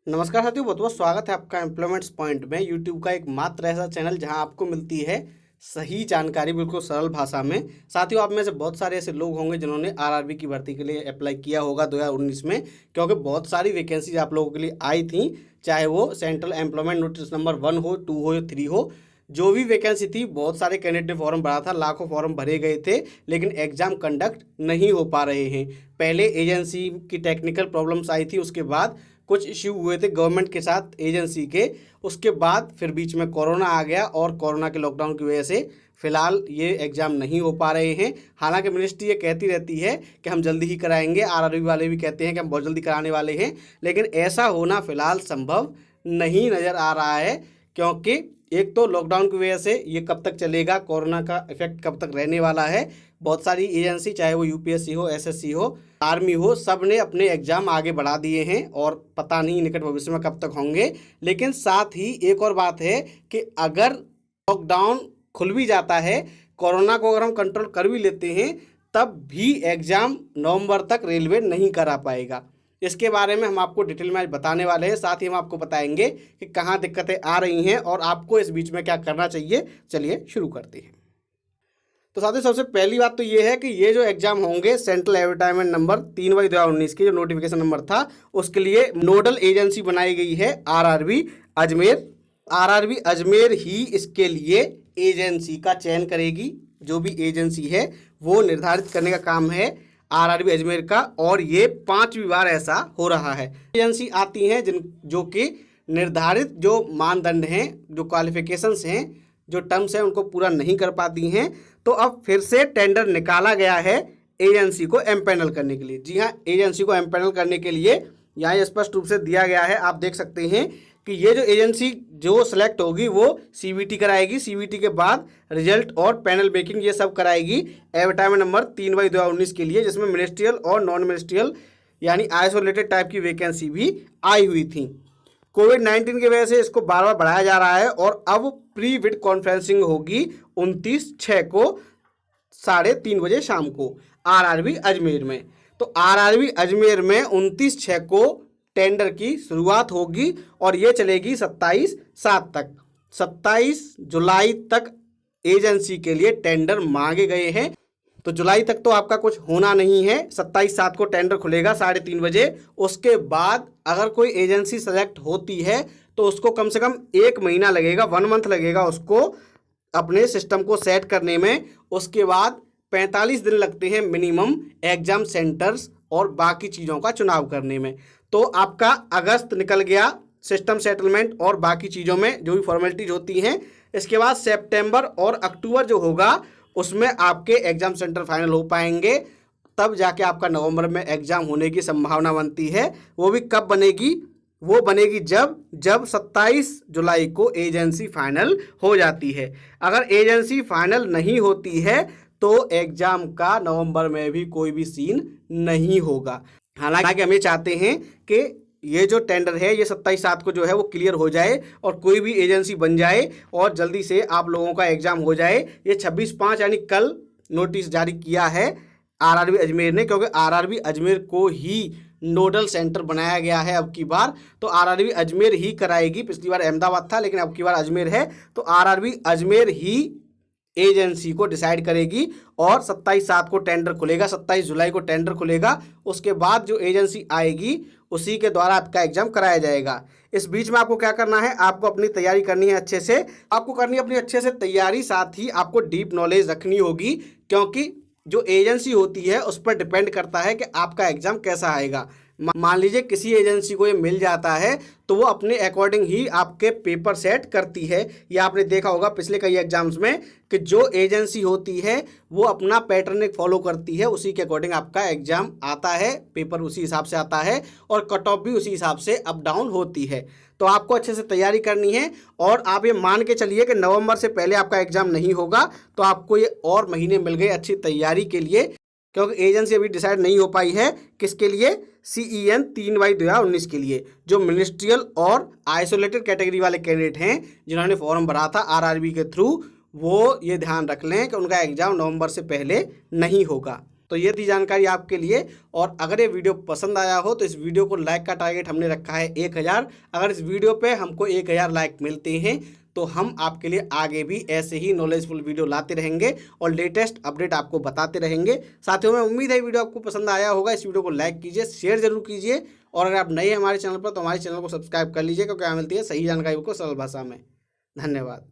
नमस्कार साथियों, बहुत बहुत स्वागत है आपका एम्प्लॉयमेंट्स पॉइंट में। यूट्यूब का एक मात्र ऐसा चैनल जहां आपको मिलती है सही जानकारी बिल्कुल सरल भाषा में। साथियों, आप में से बहुत सारे ऐसे लोग होंगे जिन्होंने आरआरबी की भर्ती के लिए अप्लाई किया होगा 2019 में, क्योंकि बहुत सारी वैकेंसीज आप लोगों के लिए आई थी। चाहे वो सेंट्रल एम्प्लॉयमेंट नोटिस नंबर 1 हो, 2 हो या 3 हो, जो भी वैकेंसी थी बहुत सारे कैंडिडेट ने फॉर्म भरा था, लाखों फॉर्म भरे गए थे, लेकिन एग्जाम कंडक्ट नहीं हो पा रहे हैं। पहले एजेंसी की टेक्निकल प्रॉब्लम्स आई थी, उसके बाद कुछ इश्यू हुए थे गवर्नमेंट के साथ एजेंसी के, उसके बाद फिर बीच में कोरोना आ गया और कोरोना के लॉकडाउन की वजह से फिलहाल ये एग्ज़ाम नहीं हो पा रहे हैं। हालांकि मिनिस्ट्री ये कहती रहती है कि हम जल्दी ही कराएंगे, आरआरबी वाले भी कहते हैं कि हम बहुत जल्दी कराने वाले हैं, लेकिन ऐसा होना फिलहाल संभव नहीं नज़र आ रहा है। क्योंकि एक तो लॉकडाउन की वजह से ये कब तक चलेगा, कोरोना का इफेक्ट कब तक रहने वाला है। बहुत सारी एजेंसी, चाहे वो यूपीएससी हो, एसएससी हो, आर्मी हो, सब ने अपने एग्ज़ाम आगे बढ़ा दिए हैं और पता नहीं निकट भविष्य में कब तक होंगे। लेकिन साथ ही एक और बात है कि अगर लॉकडाउन खुल भी जाता है, कोरोना को अगर हम कंट्रोल कर भी लेते हैं, तब भी एग्ज़ाम नवंबर तक रेलवे नहीं करा पाएगा। इसके बारे में हम आपको डिटेल में आज बताने वाले हैं। साथ ही हम आपको बताएंगे कि कहाँ दिक्कतें आ रही हैं और आपको इस बीच में क्या करना चाहिए। चलिए शुरू करते हैं। तो साथियों, सबसे पहली बात तो ये है कि ये जो एग्जाम होंगे सेंट्रल एडवर्टाइजमेंट नंबर 3/2019 की जो नोटिफिकेशन नंबर था, उसके लिए नोडल एजेंसी बनाई गई है आरआरबी अजमेर। आरआरबी अजमेर ही इसके लिए एजेंसी का चयन करेगी। जो भी एजेंसी है वो निर्धारित करने का काम है आरआरबी अजमेर का, और ये 5वीं बार ऐसा हो रहा है। एजेंसी आती हैं जो कि निर्धारित जो मानदंड हैं, जो क्वालिफिकेशंस हैं, जो टर्म्स हैं, उनको पूरा नहीं कर पाती हैं। तो अब फिर से टेंडर निकाला गया है एजेंसी को एम्पैनल करने के लिए। जी हाँ, एजेंसी को एम्पैनल करने के लिए यहाँ स्पष्ट रूप से दिया गया है। आप देख सकते हैं कि ये जो एजेंसी जो सिलेक्ट होगी वो सीबीटी कराएगी। सीबीटी के बाद रिजल्ट और पैनल मेकिंग ये सब कराएगी एडवर्टाइजमेंट नंबर 3/2019 के लिए, जिसमें मिनिस्ट्रियल और नॉन मिनिस्ट्रियल यानी आइसोलेटेड टाइप की वैकेंसी भी आई हुई थी। कोविड-19 की वजह से इसको बार बार बढ़ाया जा रहा है और अब प्री विड कॉन्फ्रेंसिंग होगी 29/6 को 3:30 बजे शाम को आरआरबी अजमेर में। तो आरआरबी अजमेर में 29/6 को टेंडर की शुरुआत होगी और ये चलेगी 27/7 तक। 27 जुलाई तक एजेंसी के लिए टेंडर मांगे गए हैं। तो जुलाई तक तो आपका कुछ होना नहीं है। 27/7 को टेंडर खुलेगा 3:30 बजे। उसके बाद अगर कोई एजेंसी सेलेक्ट होती है तो उसको कम से कम 1 महीना लगेगा, 1 मंथ लगेगा उसको अपने सिस्टम को सेट करने में। उसके बाद 45 दिन लगते हैं मिनिमम एग्जाम सेंटर्स और बाकी चीज़ों का चुनाव करने में। तो आपका अगस्त निकल गया सिस्टम सेटलमेंट और बाकी चीज़ों में जो भी फॉर्मेलिटीज होती हैं। इसके बाद सितंबर और अक्टूबर जो होगा उसमें आपके एग्ज़ाम सेंटर फाइनल हो पाएंगे। तब जाके आपका नवंबर में एग्ज़ाम होने की संभावना बनती है। वो भी कब बनेगी? वो बनेगी जब 27 जुलाई को एजेंसी फाइनल हो जाती है। अगर एजेंसी फाइनल नहीं होती है तो एग्ज़ाम का नवंबर में भी कोई भी सीन नहीं होगा। हालांकि हम ये चाहते हैं कि ये जो टेंडर है ये 27/7 को जो है वो क्लियर हो जाए और कोई भी एजेंसी बन जाए और जल्दी से आप लोगों का एग्ज़ाम हो जाए। ये 26/5 यानी कल नोटिस जारी किया है आरआरबी अजमेर ने, क्योंकि आरआरबी अजमेर को ही नोडल सेंटर बनाया गया है अब की बार। तो आरआरबी अजमेर ही कराएगी। पिछली बार अहमदाबाद था, लेकिन अब की बार अजमेर है। तो आरआरबी अजमेर ही एजेंसी को डिसाइड करेगी और 27/7 को टेंडर खुलेगा, 27 जुलाई को टेंडर खुलेगा। उसके बाद जो एजेंसी आएगी उसी के द्वारा आपका एग्जाम कराया जाएगा। इस बीच में आपको क्या करना है? आपको अपनी तैयारी करनी है अच्छे से। आपको करनी है अपनी अच्छे से तैयारी, साथ ही आपको डीप नॉलेज रखनी होगी, क्योंकि जो एजेंसी होती है उस पर डिपेंड करता है कि आपका एग्जाम कैसा आएगा। मान लीजिए किसी एजेंसी को ये मिल जाता है तो वो अपने अकॉर्डिंग ही आपके पेपर सेट करती है। ये आपने देखा होगा पिछले कई एग्जाम्स में कि जो एजेंसी होती है वो अपना पैटर्न एक फॉलो करती है, उसी के अकॉर्डिंग आपका एग्जाम आता है, पेपर उसी हिसाब से आता है और कट ऑफ भी उसी हिसाब से अप डाउन होती है। तो आपको अच्छे से तैयारी करनी है और आप ये मान के चलिए कि नवंबर से पहले आपका एग्जाम नहीं होगा। तो आपको ये और महीने मिल गए अच्छी तैयारी के लिए, क्योंकि एजेंसी अभी डिसाइड नहीं हो पाई है किसके लिए, CEN 3/2019 के लिए। जो मिनिस्ट्रियल और आइसोलेटेड कैटेगरी वाले कैंडिडेट हैं जिन्होंने फॉर्म भरा था आरआरबी के थ्रू, वो ये ध्यान रख लें कि उनका एग्जाम नवंबर से पहले नहीं होगा। तो ये थी जानकारी आपके लिए। और अगर ये वीडियो पसंद आया हो तो इस वीडियो को लाइक का टारगेट हमने रखा है 1000। अगर इस वीडियो पे हमको 1000 लाइक मिलते हैं तो हम आपके लिए आगे भी ऐसे ही नॉलेजफुल वीडियो लाते रहेंगे और लेटेस्ट अपडेट आपको बताते रहेंगे। साथियों, मैं उम्मीद है वीडियो आपको पसंद आया होगा। इस वीडियो को लाइक कीजिए, शेयर जरूर कीजिए, और अगर आप नए हैं हमारे चैनल पर तो हमारे चैनल को सब्सक्राइब कर लीजिए, क्योंकि यहाँ मिलती है सही जानकारी को सरल भाषा में। धन्यवाद।